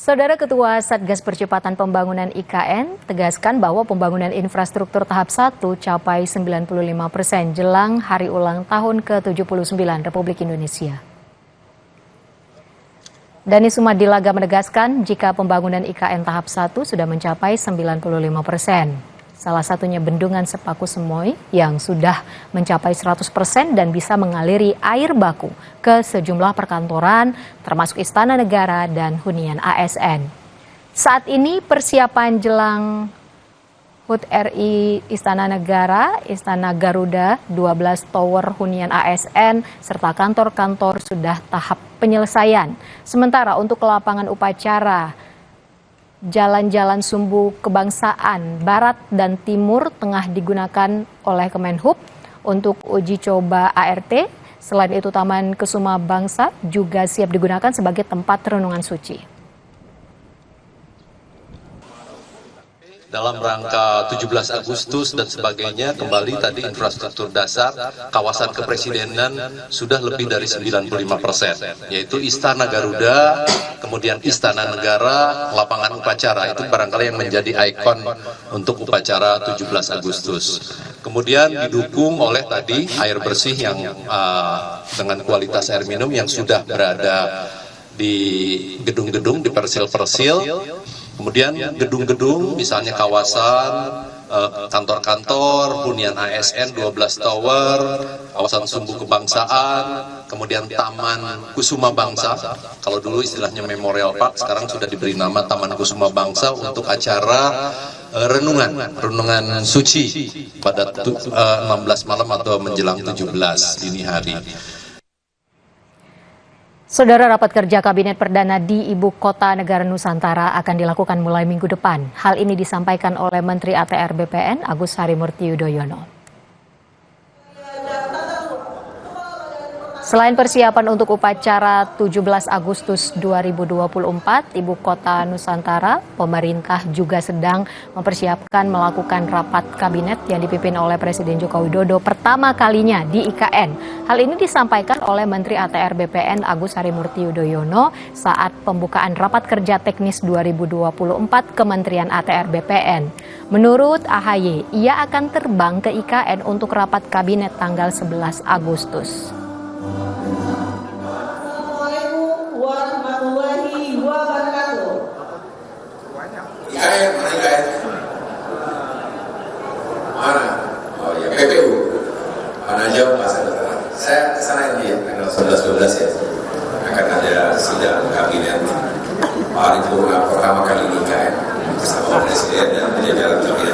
Saudara Ketua Satgas Percepatan Pembangunan IKN tegaskan bahwa pembangunan infrastruktur tahap 1 capai 95% jelang hari ulang tahun ke-79 Republik Indonesia. Dani Sumadilaga menegaskan jika pembangunan IKN tahap 1 sudah mencapai 95%. Salah satunya Bendungan Sepaku Semoy yang sudah mencapai 100% dan bisa mengaliri air baku ke sejumlah perkantoran termasuk Istana Negara dan hunian ASN. Saat ini persiapan jelang HUT RI Istana Negara, Istana Garuda, 12 tower hunian ASN serta kantor-kantor sudah tahap penyelesaian. Sementara untuk lapangan upacara jalan-jalan sumbu kebangsaan Barat dan Timur tengah digunakan oleh Kemenhub untuk uji coba ART. Selain itu Taman Kusuma Bangsa juga siap digunakan sebagai tempat renungan suci. Dalam rangka 17 Agustus dan sebagainya, kembali tadi infrastruktur dasar, kawasan kepresidenan sudah lebih dari 95%, yaitu Istana Garuda, kemudian Istana Negara, lapangan upacara, itu barangkali yang menjadi ikon untuk upacara 17 Agustus. Kemudian didukung oleh tadi air bersih yang dengan kualitas air minum yang sudah berada di gedung-gedung, di persil-persil. Kemudian gedung-gedung, misalnya kawasan kantor-kantor, hunian ASN 12 tower, kawasan sumbu kebangsaan, kemudian Taman Kusuma Bangsa. Kalau dulu istilahnya Memorial Park, sekarang sudah diberi nama Taman Kusuma Bangsa untuk acara renungan suci pada 16 malam atau menjelang 17 dini hari. Saudara, rapat kerja Kabinet Perdana di Ibu Kota Negara Nusantara akan dilakukan mulai minggu depan. Hal ini disampaikan oleh Menteri ATR BPN Agus Harimurti Yudhoyono. Selain persiapan untuk upacara 17 Agustus 2024, Ibu Kota Nusantara, pemerintah juga sedang mempersiapkan melakukan rapat kabinet yang dipimpin oleh Presiden Joko Widodo pertama kalinya di IKN. Hal ini disampaikan oleh Menteri ATR BPN Agus Harimurti Yudhoyono saat pembukaan rapat kerja teknis 2024 Kementerian ATR BPN. Menurut AHY, ia akan terbang ke IKN untuk rapat kabinet tanggal 11 Agustus. Assalamualaikum warahmatullahi wabarakatuh. IKN, mana IKN? Mana? Oh ya, PPU. Mana jauh Mas? Saya kesana ini ya, tanggal 11-12 ya. Akan ada sidang kabinet paripurna pertama kali di IKN bersama Presiden dan jajaran kabinet.